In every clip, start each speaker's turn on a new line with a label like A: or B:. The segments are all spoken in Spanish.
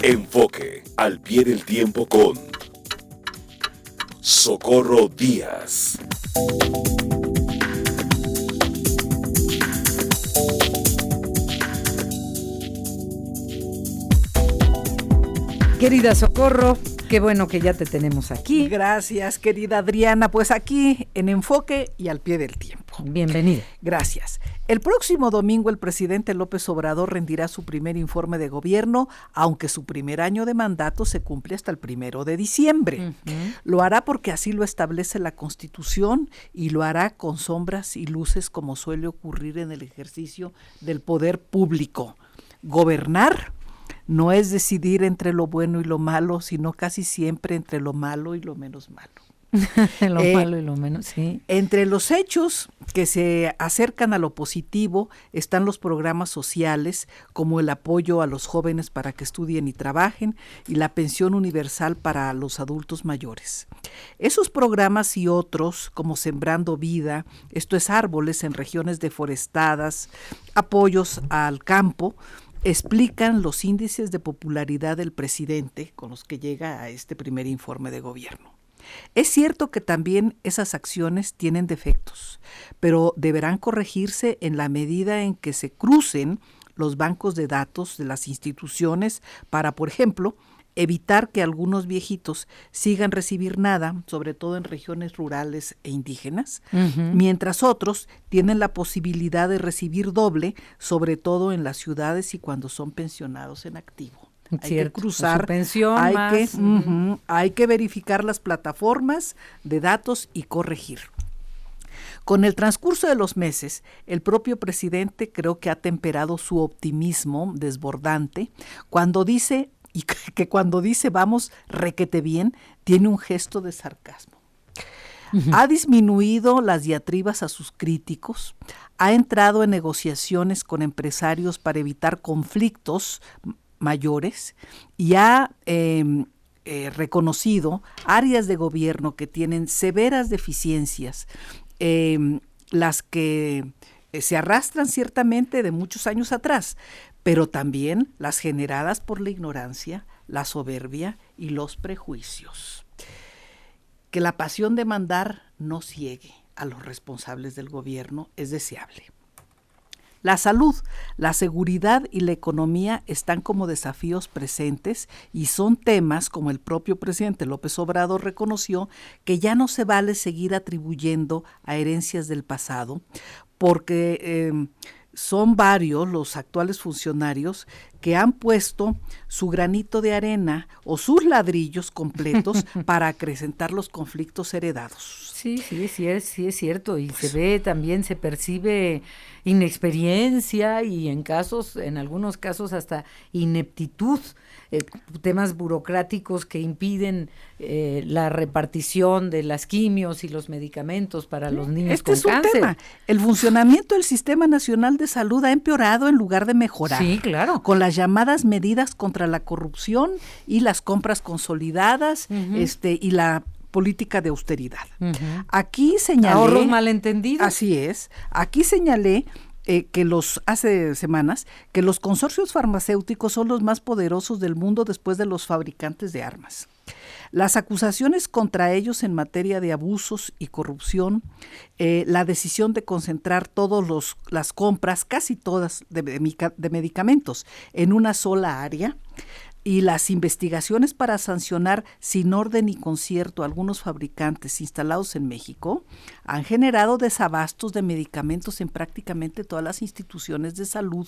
A: Enfoque al pie del tiempo con Socorro Díaz.
B: Querida Socorro, qué bueno que ya te tenemos aquí.
C: Gracias, querida Adriana. Pues aquí en Enfoque y al pie del tiempo.
B: Bienvenida.
C: Gracias. El próximo domingo el presidente López Obrador rendirá su primer informe de gobierno, aunque su primer año de mandato se cumple hasta el 1 de diciembre. Lo hará porque así lo establece la Constitución y lo hará con sombras y luces como suele ocurrir en el ejercicio del poder público. Gobernar no es decidir entre lo bueno y lo malo, sino casi siempre entre lo malo y lo menos malo.
B: Lo malo y lo menos, sí.
C: Entre los hechos que se acercan a lo positivo están los programas sociales, como el apoyo a los jóvenes para que estudien y trabajen y la pensión universal para los adultos mayores. Esos programas y otros, como Sembrando Vida, esto es árboles en regiones deforestadas, apoyos al campo, explican los índices de popularidad del presidente con los que llega a este primer informe de gobierno. Es cierto que también esas acciones tienen defectos, pero deberán corregirse en la medida en que se crucen los bancos de datos de las instituciones para, por ejemplo, evitar que algunos viejitos sigan recibir nada, sobre todo en regiones rurales e indígenas, mientras otros tienen la posibilidad de recibir doble, sobre todo en las ciudades y cuando son pensionados en activo. Hay que cruzar, hay que verificar las plataformas de datos y corregir. Con el transcurso de los meses, el propio presidente creo que ha temperado su optimismo desbordante cuando dice, y que cuando dice vamos requete bien, tiene un gesto de sarcasmo. Ha disminuido las diatribas a sus críticos, ha entrado en negociaciones con empresarios para evitar conflictos mayores y ha reconocido áreas de gobierno que tienen severas deficiencias, las que se arrastran ciertamente de muchos años atrás, pero también las generadas por la ignorancia, la soberbia y los prejuicios. Que la pasión de mandar no ciegue a los responsables del gobierno es deseable. La salud, la seguridad y la economía están como desafíos presentes y son temas, como el propio presidente López Obrador reconoció, que ya no se vale seguir atribuyendo a herencias del pasado, porque son varios los actuales funcionarios que han puesto su granito de arena o sus ladrillos completos para acrecentar los conflictos heredados.
B: Sí es cierto, y se ve también, se percibe inexperiencia y en algunos casos hasta ineptitud, temas burocráticos que impiden la repartición de las quimios y los medicamentos para los niños con cáncer. Este es un tema.
C: El funcionamiento del Sistema Nacional de Salud ha empeorado en lugar de mejorar.
B: Sí, claro.
C: Con las llamadas medidas contra la corrupción y las compras consolidadas, y la política de austeridad. Aquí señalé...
B: Ahorros malentendidos.
C: Así es. Aquí señalé hace semanas, que los consorcios farmacéuticos son los más poderosos del mundo después de los fabricantes de armas. Las acusaciones contra ellos en materia de abusos y corrupción, la decisión de concentrar todas las compras, casi todas de medicamentos, en una sola área, y las investigaciones para sancionar sin orden y concierto a algunos fabricantes instalados en México han generado desabastos de medicamentos en prácticamente todas las instituciones de salud,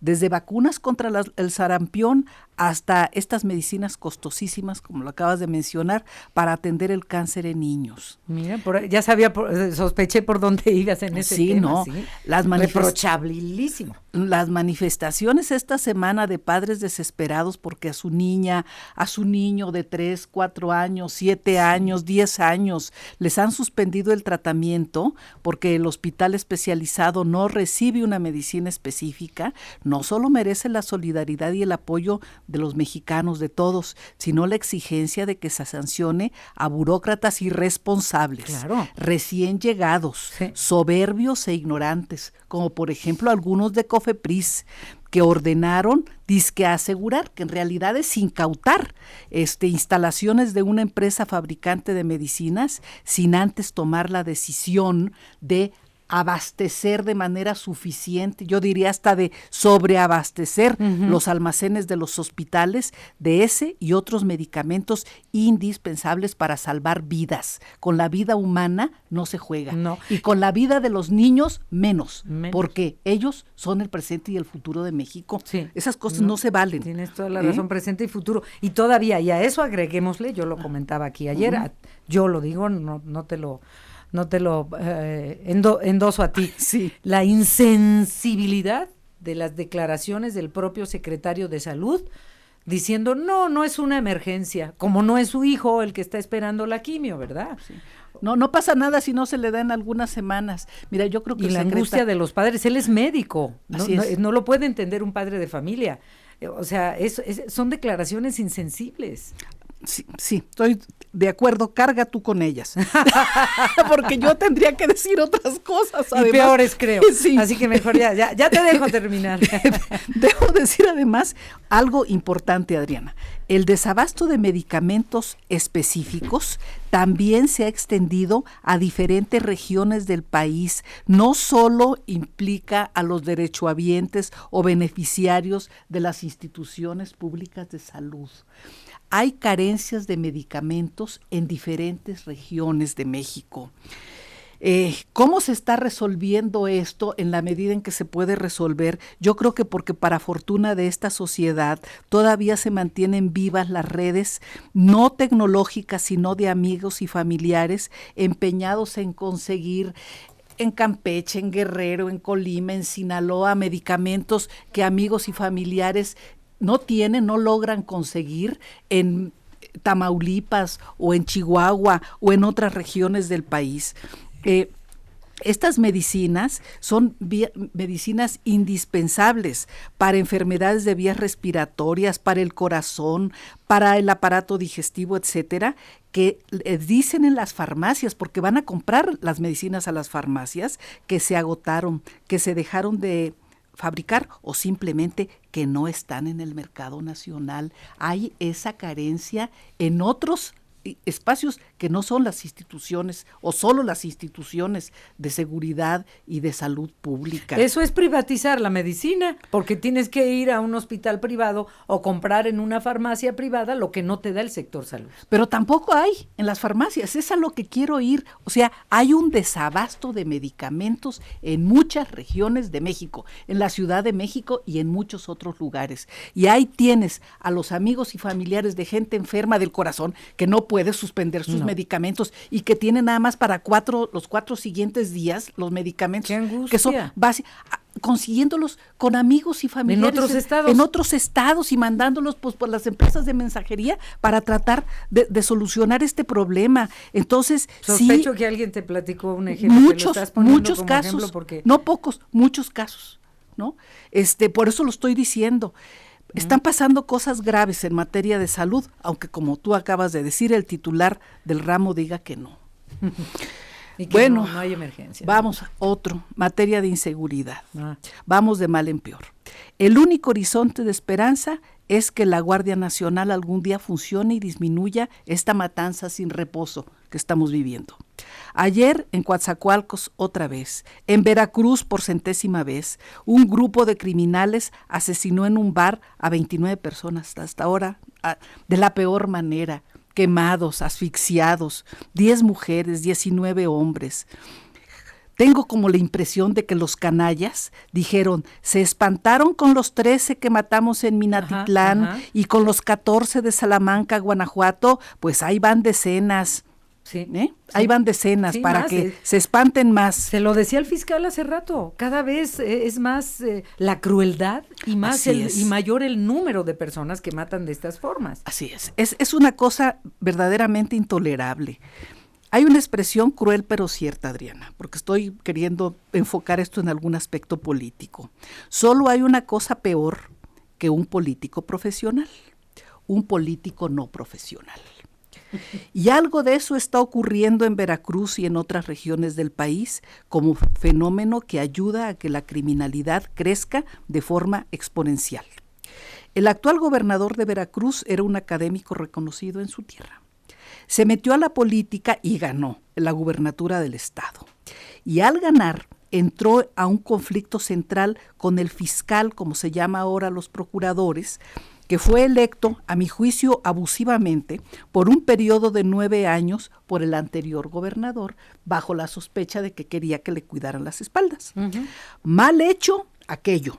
C: desde vacunas contra el sarampión hasta estas medicinas costosísimas, como lo acabas de mencionar, para atender el cáncer en niños.
B: Mira, ya sospeché por dónde ibas en ese tema.
C: Sí,
B: reprochabilísimo.
C: Las manifestaciones esta semana de padres desesperados porque a su niña, a su niño de 3, 4 años, 7 años, 10 años, les han suspendido el tratamiento porque el hospital especializado no recibe una medicina específica, no solo merece la solidaridad y el apoyo de los mexicanos, de todos, sino la exigencia de que se sancione a burócratas irresponsables,
B: claro,
C: recién llegados, soberbios e ignorantes, como por ejemplo algunos de COFEPRIS, que ordenaron dizque asegurar, que en realidad es incautar instalaciones de una empresa fabricante de medicinas sin antes tomar la decisión de abastecer de manera suficiente, yo diría hasta de sobreabastecer los almacenes de los hospitales de ese y otros medicamentos indispensables para salvar vidas. Con la vida humana no se juega.
B: No.
C: Y con la vida de los niños menos, porque ellos son el presente y el futuro de México.
B: Sí.
C: Esas cosas no se valen.
B: Tienes toda la razón, presente y futuro. Y todavía, y a eso agreguémosle, yo lo comentaba aquí ayer, yo lo digo, no te lo endoso a ti.
C: Sí.
B: La insensibilidad de las declaraciones del propio secretario de Salud diciendo, no es una emergencia, como no es su hijo el que está esperando la quimio, ¿verdad?
C: Sí. No pasa nada si no se le da en algunas semanas. Mira, yo creo que
B: y la angustia de los padres, él es médico, no lo puede entender un padre de familia. O sea, son declaraciones insensibles.
C: Sí, estoy de acuerdo, carga tú con ellas. Porque yo tendría que decir otras cosas.
B: Además, y peores, creo.
C: Sí.
B: Así que mejor ya te dejo terminar.
C: Debo decir además algo importante, Adriana. El desabasto de medicamentos específicos también se ha extendido a diferentes regiones del país. No solo implica a los derechohabientes o beneficiarios de las instituciones públicas de salud. Hay carencias de medicamentos en diferentes regiones de México. ¿Cómo se está resolviendo esto en la medida en que se puede resolver? Yo creo que porque para fortuna de esta sociedad todavía se mantienen vivas las redes, no tecnológicas, sino de amigos y familiares empeñados en conseguir en Campeche, en Guerrero, en Colima, en Sinaloa, medicamentos que amigos y familiares no logran conseguir en Tamaulipas o en Chihuahua o en otras regiones del país. Estas medicinas son medicinas indispensables para enfermedades de vías respiratorias, para el corazón, para el aparato digestivo, etcétera, que dicen en las farmacias, porque van a comprar las medicinas a las farmacias, que se agotaron, que se dejaron de fabricar o simplemente que no están en el mercado nacional. Hay esa carencia en otros espacios que no son las instituciones o solo las instituciones de seguridad y de salud pública.
B: Eso es privatizar la medicina, porque tienes que ir a un hospital privado o comprar en una farmacia privada lo que no te da el sector salud.
C: Pero tampoco hay en las farmacias, es a lo que quiero ir. O sea, hay un desabasto de medicamentos en muchas regiones de México, en la Ciudad de México y en muchos otros lugares. Y ahí tienes a los amigos y familiares de gente enferma del corazón que no puede suspender sus medicamentos y que tiene nada más para los 4 siguientes días los medicamentos.
B: ¡Qué angustia!
C: Que son consiguiéndolos con amigos y familiares
B: en otros
C: estados y mandándolos por las empresas de mensajería para tratar de solucionar este problema. Entonces,
B: sospecho que alguien te platicó un ejemplo.
C: Muchos casos, porque no pocos, muchos casos, ¿no? Por eso lo estoy diciendo. Están pasando cosas graves en materia de salud, aunque como tú acabas de decir, el titular del ramo diga que no.
B: Y que no hay emergencia.
C: Vamos a otro, materia de inseguridad. Vamos de mal en peor. El único horizonte de esperanza es que la Guardia Nacional algún día funcione y disminuya esta matanza sin reposo que estamos viviendo. Ayer en Coatzacoalcos otra vez, en Veracruz por 100ª vez, un grupo de criminales asesinó en un bar a 29 personas hasta ahora, de la peor manera, quemados, asfixiados, 10 mujeres, 19 hombres. Tengo como la impresión de que los canallas dijeron, se espantaron con los 13 que matamos en Minatitlán y con los 14 de Salamanca, Guanajuato, pues ahí van decenas.
B: Sí.
C: Ahí van decenas para que se espanten más.
B: Se lo decía el fiscal hace rato, cada vez es más la crueldad y y mayor el número de personas que matan de estas formas.
C: Así es una cosa verdaderamente intolerable. Hay una expresión cruel pero cierta, Adriana, porque estoy queriendo enfocar esto en algún aspecto político. Solo hay una cosa peor que un político profesional, un político no profesional. Y algo de eso está ocurriendo en Veracruz y en otras regiones del país como fenómeno que ayuda a que la criminalidad crezca de forma exponencial. El actual gobernador de Veracruz era un académico reconocido en su tierra. Se metió a la política y ganó la gubernatura del estado. Y al ganar, entró a un conflicto central con el fiscal, como se llama ahora los procuradores, que fue electo, a mi juicio, abusivamente, por un periodo de 9 años por el anterior gobernador, bajo la sospecha de que quería que le cuidaran las espaldas. Mal hecho aquello,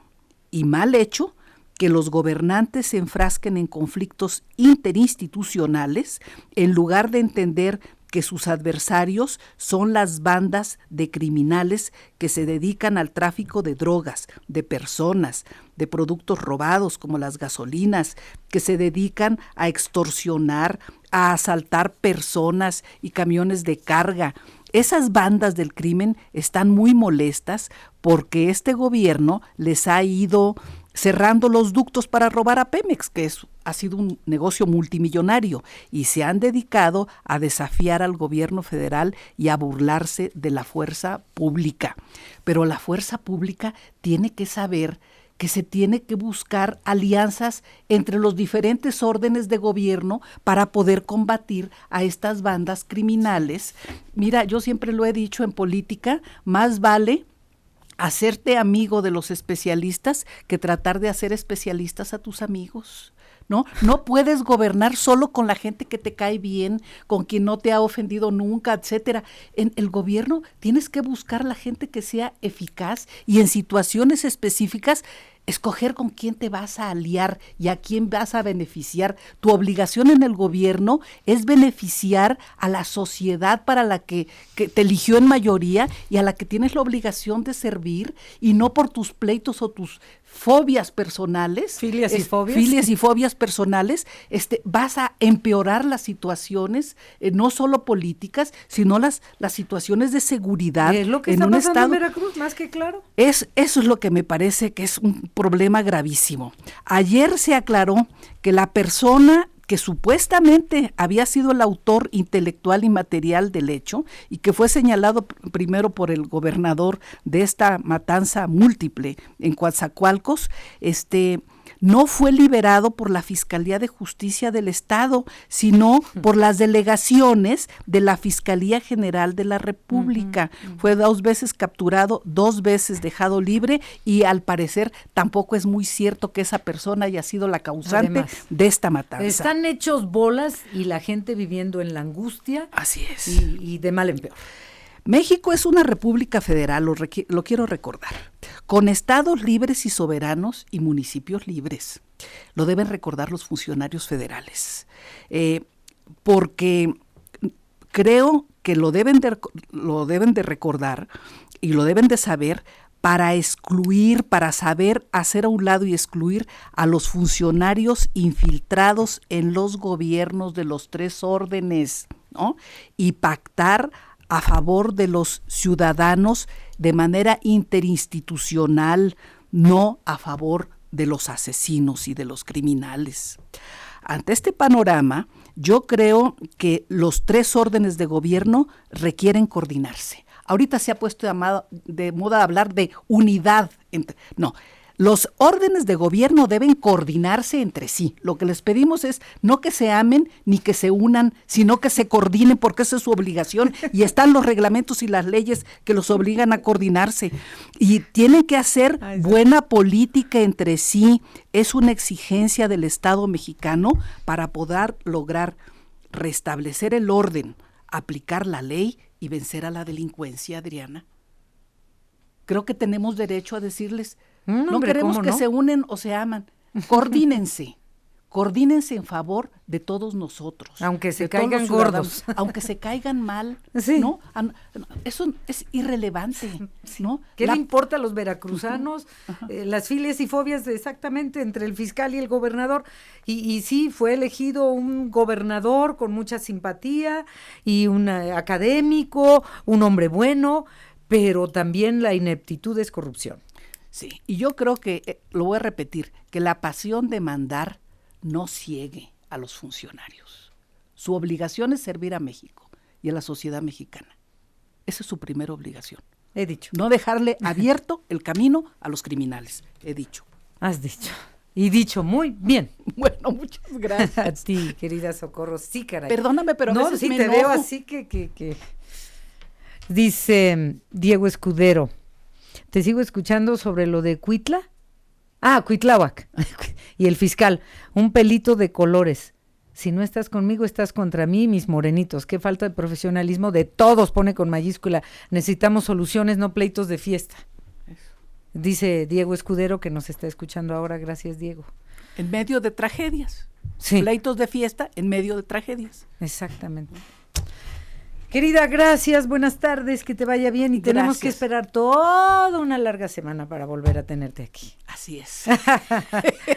C: y mal hecho que los gobernantes se enfrasquen en conflictos interinstitucionales en lugar de entender que sus adversarios son las bandas de criminales que se dedican al tráfico de drogas, de personas, de productos robados como las gasolinas, que se dedican a extorsionar, a asaltar personas y camiones de carga. Esas bandas del crimen están muy molestas porque este gobierno les ha ido cerrando los ductos para robar a Pemex, que ha sido un negocio multimillonario, y se han dedicado a desafiar al gobierno federal y a burlarse de la fuerza pública. Pero la fuerza pública tiene que saber que se tiene que buscar alianzas entre los diferentes órdenes de gobierno para poder combatir a estas bandas criminales. Mira, yo siempre lo he dicho en política, más vale hacerte amigo de los especialistas que tratar de hacer especialistas a tus amigos. No puedes gobernar solo con la gente que te cae bien, con quien no te ha ofendido nunca, etcétera. En el gobierno tienes que buscar la gente que sea eficaz y en situaciones específicas escoger con quién te vas a aliar y a quién vas a beneficiar. Tu obligación en el gobierno es beneficiar a la sociedad para la que te eligió en mayoría y a la que tienes la obligación de servir, y no por tus pleitos o tus fobias personales,
B: filias y
C: fobias personales, vas a empeorar las situaciones, no solo políticas, sino las situaciones de seguridad.
B: Es lo que está pasando en Veracruz, más que claro.
C: Eso es lo que me parece que es un problema gravísimo. Ayer se aclaró que la persona que supuestamente había sido el autor intelectual y material del hecho y que fue señalado primero por el gobernador de esta matanza múltiple en Coatzacoalcos, no fue liberado por la Fiscalía de Justicia del Estado, sino por las delegaciones de la Fiscalía General de la República. Fue 2 veces capturado, 2 veces dejado libre, y al parecer tampoco es muy cierto que esa persona haya sido la causante de esta matanza.
B: Están hechos bolas y la gente viviendo en la angustia.
C: Así es.
B: Y de mal en peor.
C: México es una república federal, lo quiero recordar, con estados libres y soberanos y municipios libres. Lo deben recordar los funcionarios federales, porque creo que lo deben de recordar y lo deben de saber para excluir, para saber hacer a un lado y excluir a los funcionarios infiltrados en los gobiernos de los 3 órdenes, ¿no? Y pactar a favor de los ciudadanos de manera interinstitucional, no a favor de los asesinos y de los criminales. Ante este panorama, yo creo que los 3 órdenes de gobierno requieren coordinarse. Ahorita se ha puesto de moda hablar de unidad. Los órdenes de gobierno deben coordinarse entre sí. Lo que les pedimos es no que se amen ni que se unan, sino que se coordinen, porque esa es su obligación y están los reglamentos y las leyes que los obligan a coordinarse. Y tienen que hacer buena política entre sí. Es una exigencia del Estado mexicano para poder lograr restablecer el orden, aplicar la ley y vencer a la delincuencia, Adriana. Creo que tenemos derecho a decirles, no queremos que se unen o se aman. Coordínense en favor de todos nosotros.
B: Aunque se caigan gordos.
C: Aunque se caigan mal,
B: sí.
C: ¿no? Eso es irrelevante, ¿no?
B: ¿Qué le importa a los veracruzanos? Las filias y fobias exactamente entre el fiscal y el gobernador. Y sí, fue elegido un gobernador con mucha simpatía y un académico, un hombre bueno, pero también la ineptitud es corrupción.
C: Sí, y yo creo que, lo voy a repetir, que la pasión de mandar no ciegue a los funcionarios. Su obligación es servir a México y a la sociedad mexicana. Esa es su primera obligación.
B: He dicho.
C: No dejarle abierto el camino a los criminales, he dicho.
B: Has dicho. Y dicho muy bien.
C: Bueno, muchas gracias.
B: A ti, querida Socorro. Sí, caray.
C: Perdóname, pero a
B: no,
C: veces
B: sí
C: me
B: te
C: enojo.
B: veo así que... Dice Diego Escudero, te sigo escuchando sobre lo de Cuitla. Cuitláhuac. Y el fiscal, un pelito de colores. Si no estás conmigo, estás contra mí y mis morenitos. Qué falta de profesionalismo de todos, pone con mayúscula. Necesitamos soluciones, no pleitos de fiesta. Dice Diego Escudero, que nos está escuchando ahora. Gracias, Diego.
C: En medio de tragedias.
B: Sí.
C: Pleitos de fiesta en medio de tragedias.
B: Exactamente. Querida, gracias, buenas tardes, que te vaya bien y tenemos que esperar toda una larga semana para volver a tenerte aquí.
C: Así es.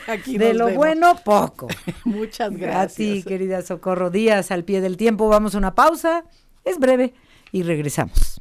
C: Aquí
B: de lo
C: vemos.
B: Bueno, poco.
C: Muchas gracias.
B: A ti, querida Socorro Díaz, al pie del tiempo, vamos a una pausa, es breve y regresamos.